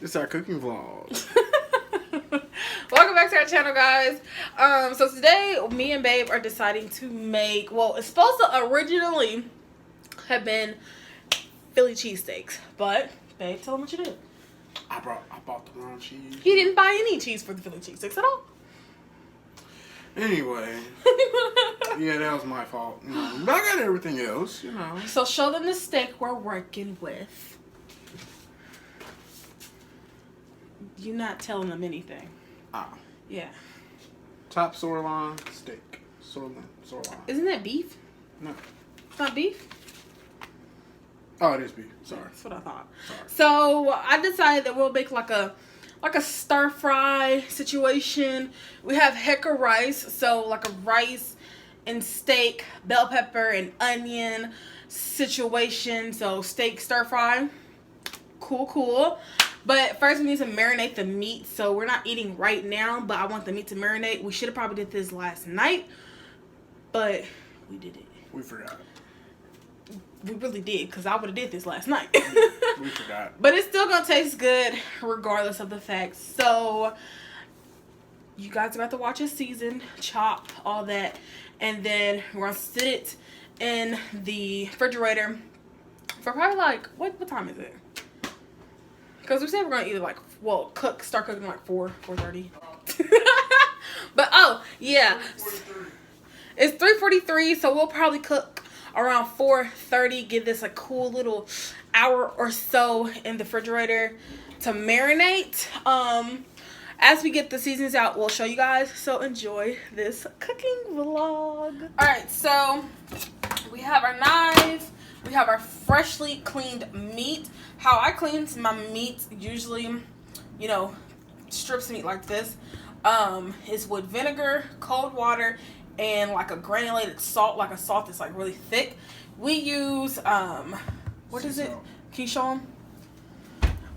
It's our cooking vlog. Welcome back to our channel, guys. So today, me and Babe are deciding to make, well, it's supposed to originally have been Philly cheesesteaks, but Babe, tell them what you did. I bought the wrong cheese. He didn't buy any cheese for the Philly cheesesteaks at all. Anyway, yeah, that was my fault. But I got everything else, So show them the steak we're working with. You're not telling them anything. Yeah. Top sirloin steak. Sirloin. Isn't that beef? No. It's not beef? Oh, it is beef. Sorry. That's what I thought. Sorry. So I decided that we'll make like a stir fry situation. We have Heka rice, so like a rice and steak, bell pepper and onion situation. So steak stir fry. Cool. But first we need to marinate the meat. So we're not eating right now, but I want the meat to marinate. We should have probably did this last night, but we did it. We forgot. We really did, because I would have did this last night. We forgot. But it's still going to taste good regardless of the fact. So you guys are about to watch a season, chop, all that. And then we're going to sit it in the refrigerator for probably like, what time is it? Because we said we're going to either like, well, start cooking like 4:30. But, oh, yeah. It's 3:43, so we'll probably cook around 4:30. Give this a cool little hour or so in the refrigerator to marinate. As we get the seasons out, we'll show you guys. So enjoy this cooking vlog. Alright, so we have our knives. We have our freshly cleaned meat. How I clean my meat, usually, strips meat like this, is with vinegar, cold water, and like a granulated salt, like a salt that's like really thick. We use what is it? Can you show them?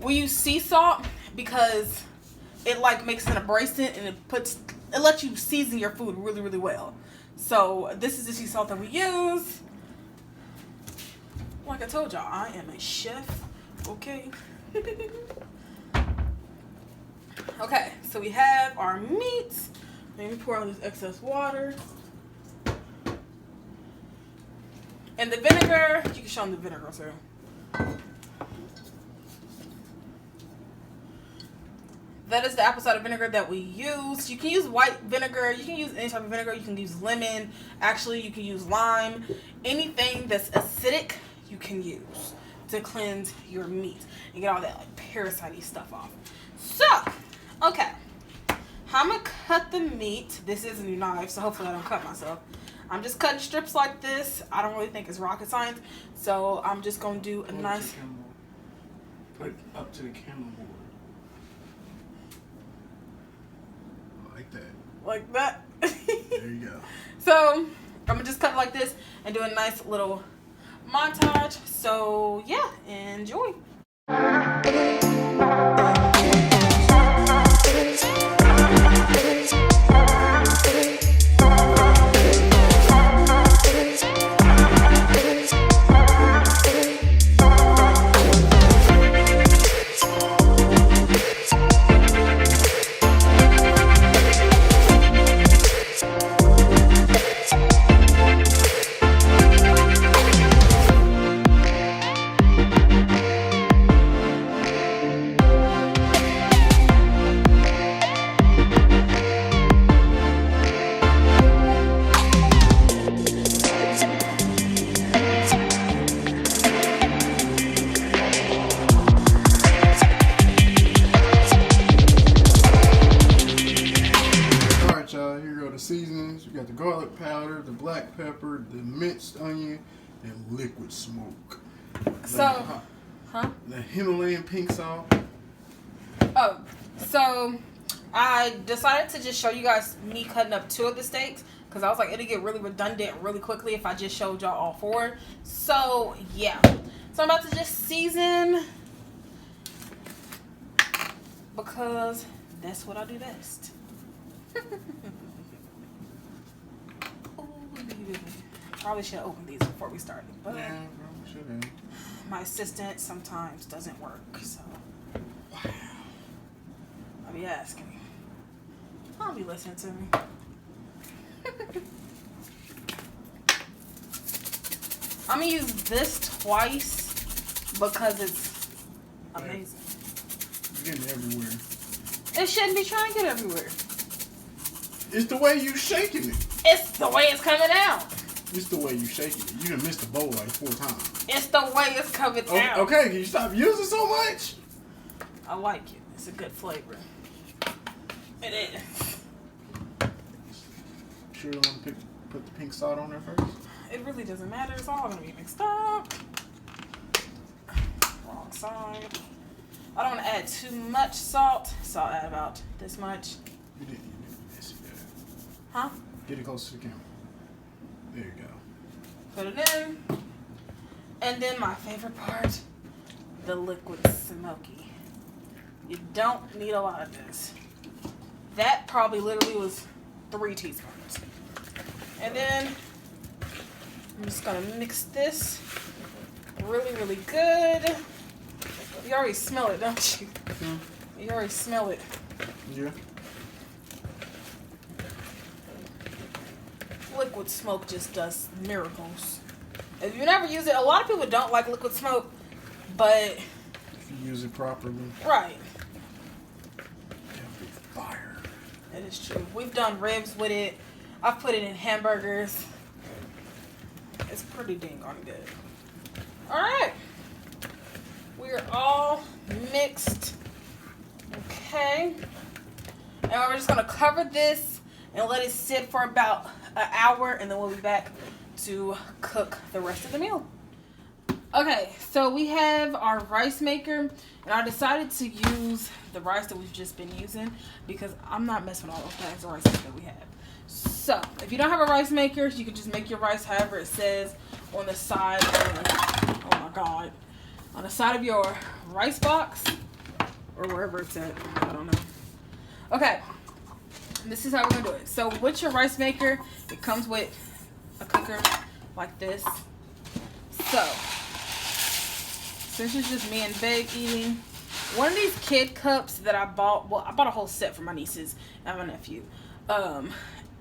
We use sea salt because it like makes an abrasive and it lets you season your food really well. So this is the sea salt that we use. Like I told y'all, I am a chef. Okay. Okay, so we have our meat. Let me pour out this excess water. And the vinegar, you can show them the vinegar too. That is the apple cider vinegar that we use. You can use white vinegar. You can use any type of vinegar. You can use lemon. Actually, you can use lime. Anything that's acidic, you can use to cleanse your meat and get all that like parasite-y stuff off. So, okay. I'm going to cut the meat. This is a new knife, so hopefully I don't cut myself. I'm just cutting strips like this. I don't really think it's rocket science, so I'm just going to do a nice... Put it up to the camera board. Like that. Like that? There you go. So, I'm going to just cut it like this and do a nice little montage. So, yeah, enjoy. Seasonings. We got the garlic powder, the black pepper, the minced onion, and liquid smoke. The Himalayan pink salt. Oh, so I decided to just show you guys me cutting up 2 of the steaks because I was like, it'll get really redundant really quickly if I just showed y'all all 4. So yeah, so I'm about to just season because that's what I do best. Probably should have opened these before we started, but yeah, probably should have. my assistant sometimes doesn't work, so. Wow. be asking. I'll be listening to me. I'm gonna use this twice because it's amazing. It's getting everywhere. It shouldn't be trying to get everywhere. It's the way you shaking it. It's the way it's coming out. It's the way you shaking it. You done missed the bowl like 4 times. It's the way it's coming out. Okay, can you stop using so much? I like it. It's a good flavor. It is. Sure you want to put the pink salt on there first? It really doesn't matter. It's all going to be mixed up. Wrong side. I don't want to add too much salt, so I'll add about this much. You didn't miss it yet. Huh? Get it close to the camera. There you go. Put it in. And then my favorite part, the liquid smoky. You don't need a lot of this. That probably literally was 3 teaspoons. And then I'm just gonna mix this really, really good. You already smell it, don't you? You already smell it. Yeah. Liquid smoke just does miracles. If you never use it, a lot of people don't like liquid smoke, but if you use it properly. Right. It'll be fire. It is true. We've done ribs with it. I've put it in hamburgers. It's pretty dang on good. Alright. We're all mixed. Okay. And we're just going to cover this and let it sit for about an hour, and then we'll be back to cook the rest of the meal. Okay, so we have our rice maker, and I decided to use the rice that we've just been using because I'm not messing with all those bags of rice that we have. So, if you don't have a rice maker, you can just make your rice however it says on the side of, oh my god, on the side of your rice box, or wherever it's at, I don't know. Okay, this is how we're going to do it. So, with your rice maker, it comes with a cooker like this. So, since it's just me and Babe eating, one of these kid cups that I bought, well, I bought a whole set for my nieces and my nephew.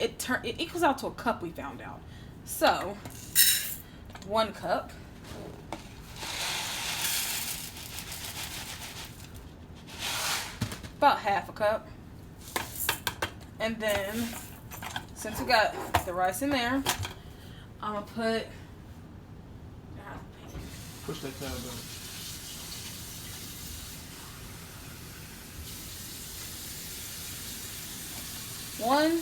It equals out to a cup, we found out. So, 1 cup. About half a cup. And then, since we got the rice in there, I'm gonna put. Push that tab down. One.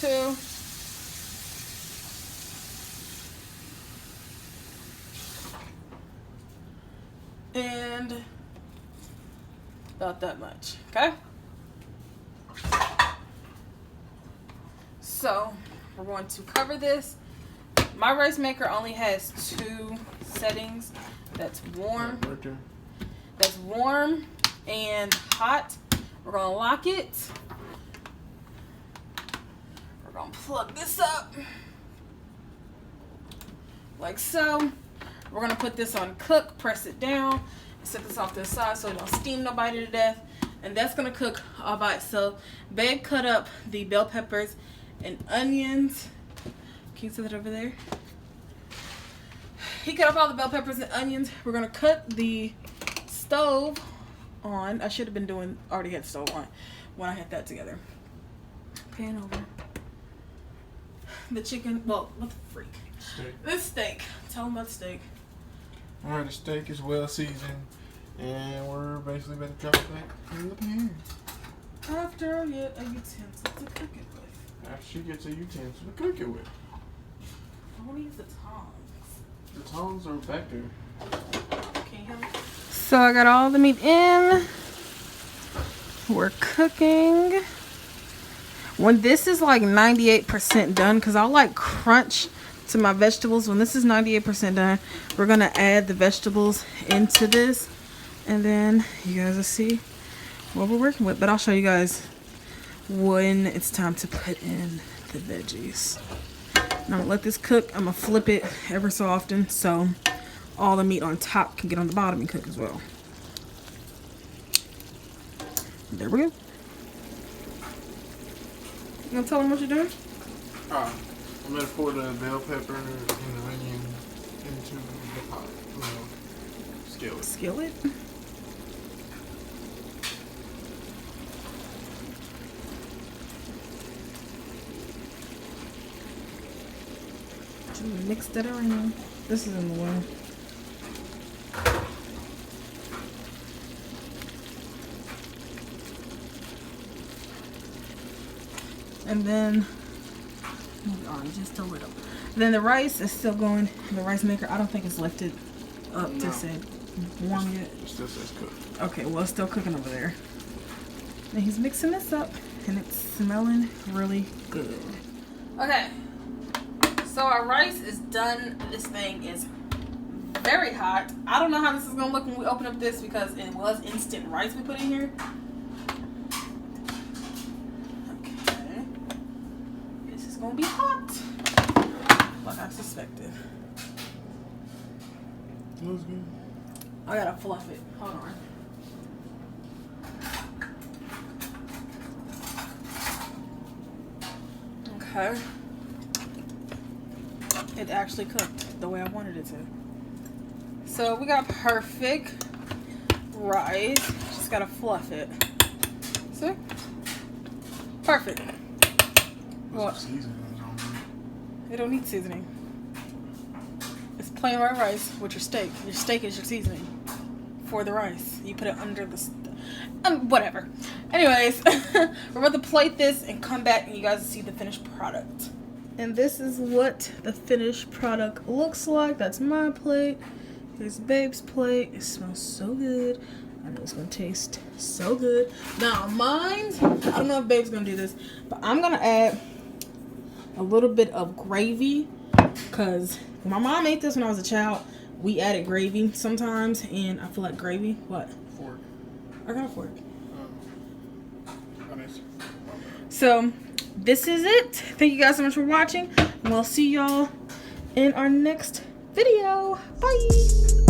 2. And about that much, okay? So, we're going to cover this. My rice maker only has 2 settings. That's warm. Right there. That's warm and hot. We're going to lock it. We're going to plug this up. Like so. We're going to put this on cook, press it down, set this off to the side so it don't steam nobody to death. And that's going to cook all by itself. Babe cut up the bell peppers and onions. Can you see that over there? He cut up all the bell peppers and onions. We're going to cut the stove on. I should have been already had the stove on when I had that together. Pan over. The chicken, well, what the freak? Steak. This steak. Tell them about the steak. Alright, the steak is well seasoned, and we're basically going to drop it back in the pan. After I get a utensil to cook it with. After she gets a utensil to cook it with. I want to use the tongs. The tongs are back there. Can you hear me? So I got all the meat in. We're cooking. When this is like 98% done, because I like crunch to my vegetables. When this is 98% done, we're going to add the vegetables into this. And then you guys will see what we're working with. But I'll show you guys when it's time to put in the veggies. I'm gonna let this cook. I'm gonna flip it ever so often so all the meat on top can get on the bottom and cook as well. There we go. You gonna tell them what you're doing? I'm gonna pour the bell pepper and the onion into the pot. Skillet. Skillet. Mix that around. This is in the way. And then move on just a little. Then the rice is still going in the rice maker. I don't think it's lifted up to say warm yet. It still says cooked. Okay, well it's still cooking over there. And he's mixing this up and it's smelling really good. Okay. So our rice is done. This thing is very hot. I don't know how this is gonna look when we open up this because it was instant rice we put in here. Okay. This is gonna be hot. Like I suspected. Looks good. I gotta fluff it. Hold on. Okay. It actually cooked the way I wanted it to. So we got perfect rice. Just gotta fluff it. See? Perfect. What? It don't need seasoning. It's plain white rice with your steak. Your steak is your seasoning for the rice. You put it under the whatever. Anyways, we're about to plate this and come back and you guys see the finished product. And this is what the finished product looks like. That's my plate. Here's Babe's plate. It smells so good. I know it's gonna taste so good. Now mine, I don't know if Babe's gonna do this, but I'm gonna add a little bit of gravy because when my mom ate this when I was a child, we added gravy sometimes, and I feel like gravy. What? Fork. I got a fork. So this is it. Thank you guys so much for watching. And we'll see y'all in our next video. Bye.